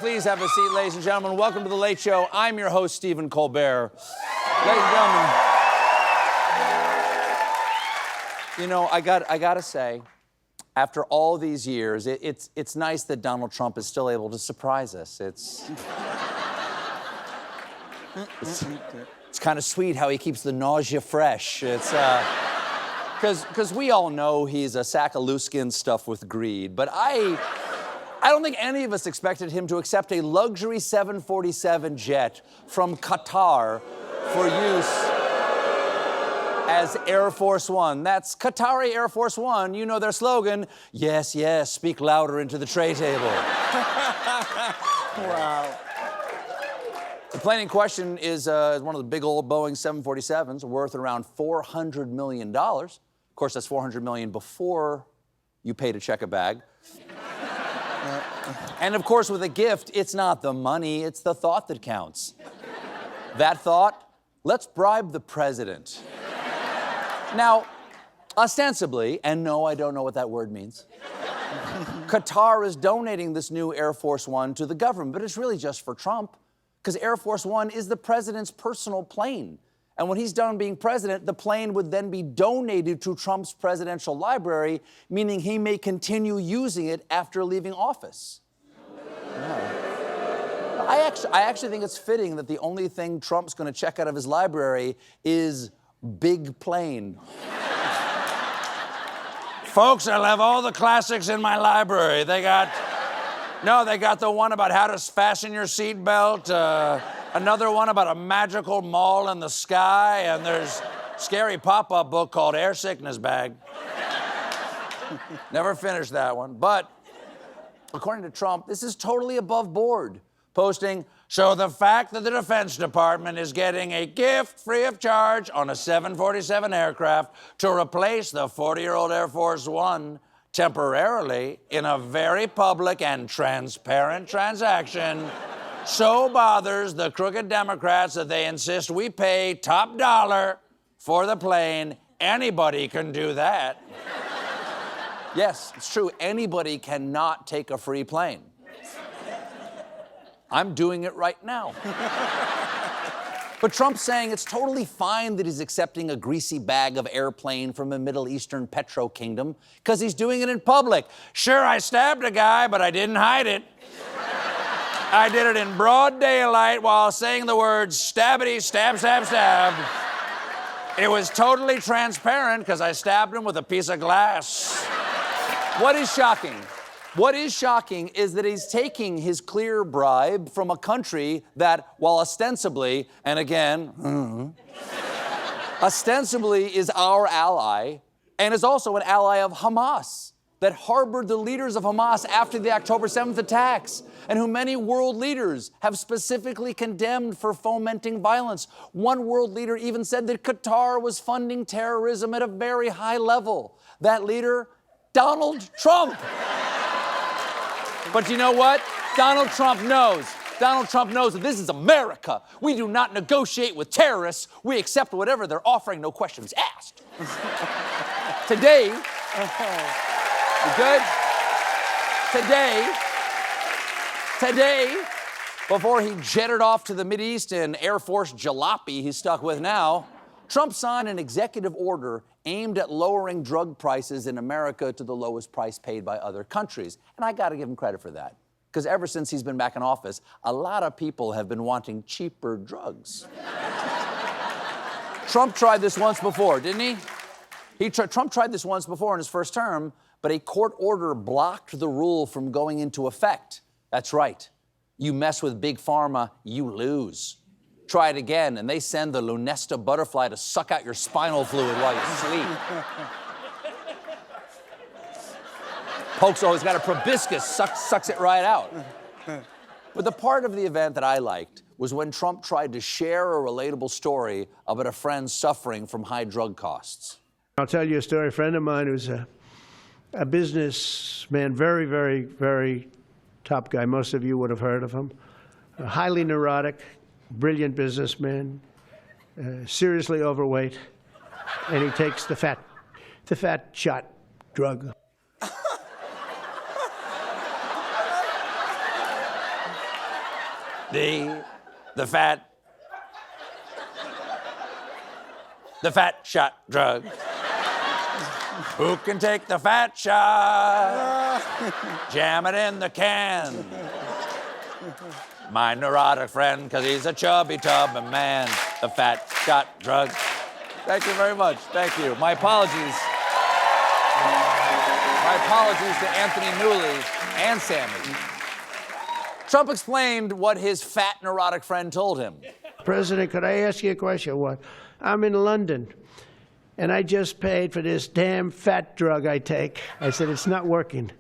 Please have a seat, ladies and gentlemen. Welcome to The Late Show. I'm your host, Stephen Colbert. Ladies and gentlemen, you know, I gotta say, after all these years, it's nice that Donald Trump is still able to surprise us. It's kind of sweet how he keeps the nausea fresh. It's because we all know he's a sack of loose skin stuffed with greed, but I don't think any of us expected him to accept a luxury 747 jet from Qatar for use as Air Force One. That's Qatari Air Force One. You know their slogan, yes, yes, speak louder into the tray table. Wow. The plane in question is one of the big old Boeing 747s, worth around $400 million. Of course, that's $400 million before you pay to check a bag. And of course, with a gift, it's not the money, it's the thought that counts. That thought, let's bribe the president. Now, ostensibly, and no, I don't know what that word means, Qatar is donating this new Air Force One to the government, but it's really just for Trump, because Air Force One is the president's personal plane. And when he's done being president, the plane would then be donated to Trump's presidential library, meaning he may continue using it after leaving office. Yeah. I actually think it's fitting that the only thing Trump's going to check out of his library is Big Plane. Folks, I'll have all the classics in my library. They got the one about how to fasten your seatbelt, another one about a magical mall in the sky, and there's a scary pop-up book called Air Sickness Bag. Never finished that one. But according to Trump, this is totally above board, posting, so the fact that the Defense Department is getting a gift free of charge on a 747 aircraft to replace the 40-year-old Air Force One temporarily in a very public and transparent transaction so bothers the crooked Democrats that they insist we pay top dollar for the plane. Anybody can do that. Yes, it's true. Anybody cannot take a free plane. I'm doing it right now. But Trump's saying it's totally fine that he's accepting a greasy bag of airplane from a Middle Eastern petro kingdom because he's doing it in public. Sure, I stabbed a guy, but I didn't hide it. I did it in broad daylight while saying the words stabbity, stab, stab, stab. It was totally transparent because I stabbed him with a piece of glass. What is shocking? What is shocking is that he's taking his clear bribe from a country that, while ostensibly, and again, ostensibly is our ally, and is also an ally of Hamas, that harbored the leaders of Hamas after the October 7th attacks, and who many world leaders have specifically condemned for fomenting violence. One world leader even said that Qatar was funding terrorism at a very high level. That leader, Donald Trump. But you know what? Donald Trump knows. Donald Trump knows that this is America. We do not negotiate with terrorists. We accept whatever they're offering, no questions asked. Today, you good? Today, before he jetted off to the Mideast in Air Force Jalopy he's stuck with now, Trump signed an executive order aimed at lowering drug prices in America to the lowest price paid by other countries. And I gotta give him credit for that. Because ever since he's been back in office, a lot of people have been wanting cheaper drugs. Trump tried this once before, didn't he? Trump tried this once before in his first term, but a court order blocked the rule from going into effect. That's right. You mess with Big Pharma, you lose. Try it again, and they send the Lunesta butterfly to suck out your spinal fluid while you sleep. Polk's always got a proboscis, sucks it right out. But the part of the event that I liked was when Trump tried to share a relatable story about a friend suffering from high drug costs. I'll tell you a story. A friend of mine who's a businessman, very, very, very top guy. Most of you would have heard of him. Highly neurotic, brilliant businessman, seriously overweight, and he takes the fat shot drug. The fat shot drug. Who can take the fat shot? Jam it in the can. My neurotic friend, 'cause he's a chubby tub of man. The fat shot drug. Thank you very much. Thank you. My apologies. My apologies to Anthony Newley and Sammy. Trump explained what his fat neurotic friend told him. President, could I ask you a question? What? I'm in London, and I just paid for this damn fat drug I take. I said, it's not working.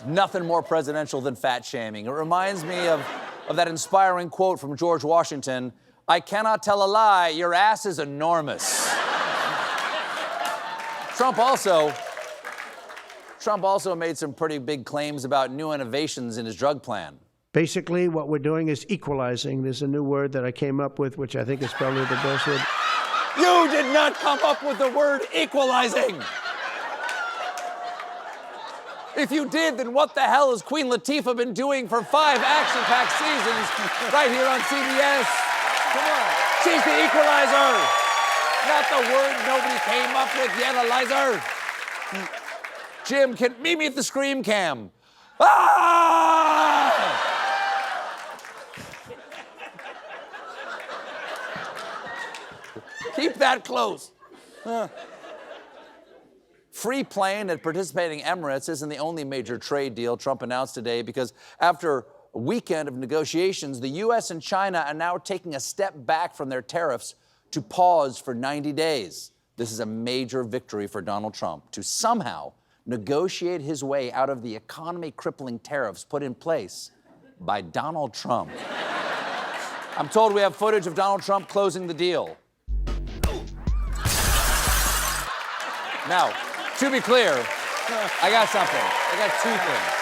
Nothing more presidential than fat shaming. It reminds me of that inspiring quote from George Washington, "I cannot tell a lie, your ass is enormous." Trump also made some pretty big claims about new innovations in his drug plan. Basically, what we're doing is equalizing. There's a new word that I came up with, which I think is probably the best word. You did not come up with the word equalizing. If you did, then what the hell has Queen Latifah been doing for 5 action-packed seasons right here on CBS? Come on. She's the equalizer. Not the word nobody came up with yet, Eliza. Jim, meet me at the scream cam. Ah! Keep that close. Free plane at participating Emirates isn't the only major trade deal Trump announced today, because after a weekend of negotiations, the U.S. and China are now taking a step back from their tariffs to pause for 90 days. This is a major victory for Donald Trump to somehow negotiate his way out of the economy-crippling tariffs put in place by Donald Trump. I'm told we have footage of Donald Trump closing the deal. Now, to be clear, I got something. I got 2 things.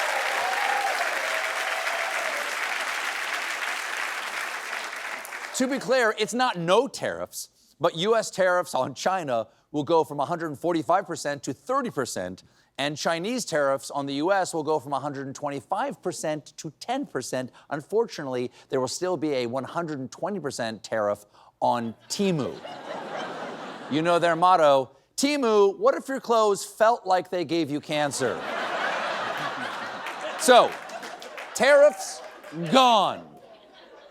To be clear, it's not no tariffs, but U.S. tariffs on China will go from 145% to 30%, and Chinese tariffs on the U.S. will go from 125% to 10%. Unfortunately, there will still be a 120% tariff on Temu. You know their motto, Temu, what if your clothes felt like they gave you cancer? So, tariffs gone.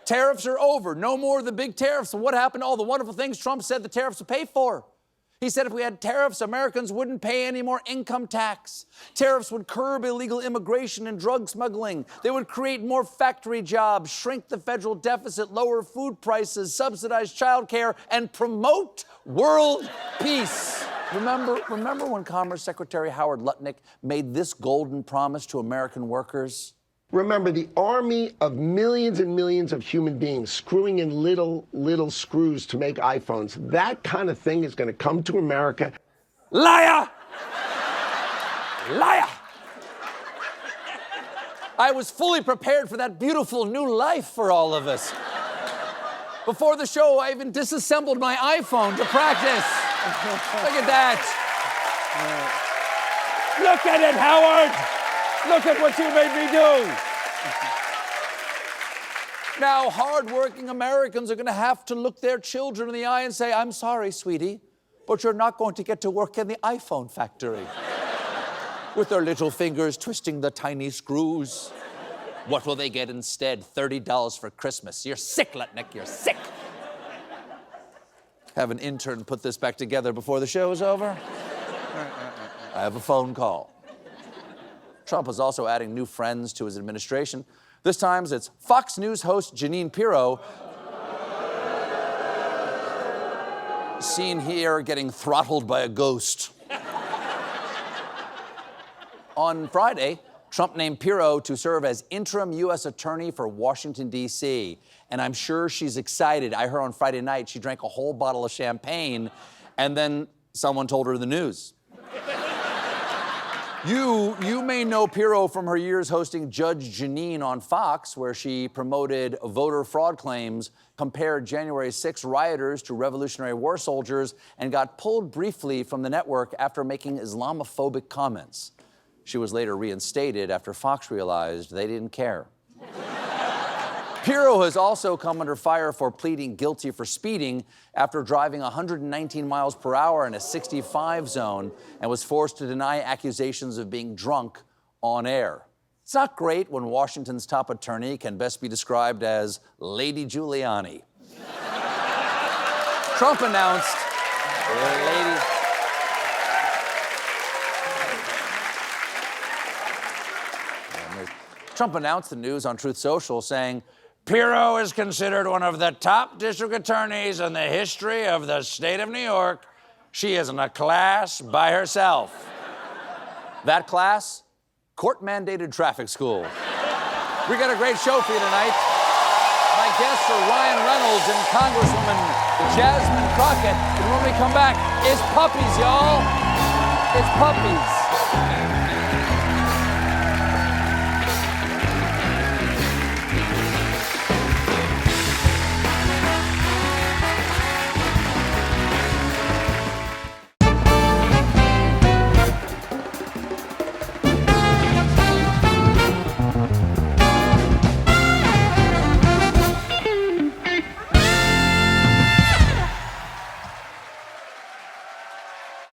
Tariffs are over. No more of the big tariffs. And what happened to all the wonderful things Trump said the tariffs would pay for? He said if we had tariffs, Americans wouldn't pay any more income tax. Tariffs would curb illegal immigration and drug smuggling. They would create more factory jobs, shrink the federal deficit, lower food prices, subsidize childcare, and promote world peace. Remember when Commerce Secretary Howard Lutnick made this golden promise to American workers? Remember, the army of millions and millions of human beings screwing in little screws to make iPhones, that kind of thing is going to come to America. Liar! Liar! I was fully prepared for that beautiful new life for all of us. Before the show, I even disassembled my iPhone to practice. Look at that. Look at it, Howard! Look at what you made me do! Now, hard-working Americans are going to have to look their children in the eye and say, I'm sorry, sweetie, but you're not going to get to work in the iPhone factory. With their little fingers twisting the tiny screws. What will they get instead? $30 for Christmas. You're sick, Lutnick, you're sick. Have an intern put this back together before the show is over. I have a phone call. Trump is also adding new friends to his administration. This time it's Fox News host Jeanine Pirro, seen here getting throttled by a ghost. On Friday, Trump named Pirro to serve as interim U.S. attorney for Washington, D.C., and I'm sure she's excited. I heard on Friday night she drank a whole bottle of champagne, and then someone told her the news. You may know Pirro from her years hosting Judge Jeanine on Fox, where she promoted voter fraud claims, compared January 6 rioters to Revolutionary War soldiers, and got pulled briefly from the network after making Islamophobic comments. She was later reinstated after Fox realized they didn't care. Pirro has also come under fire for pleading guilty for speeding after driving 119 miles per hour in a 65 zone and was forced to deny accusations of being drunk on air. It's not great when Washington's top attorney can best be described as Lady Giuliani. Trump announced, Trump announced the news on Truth Social, saying, Pirro is considered one of the top district attorneys in the history of the state of New York. She is in a class by herself. That class? Court-mandated traffic school. We got a great show for you tonight. My guests are Ryan Reynolds and Congresswoman Jasmine Crockett. And when we come back, it's puppies, y'all. It's puppies.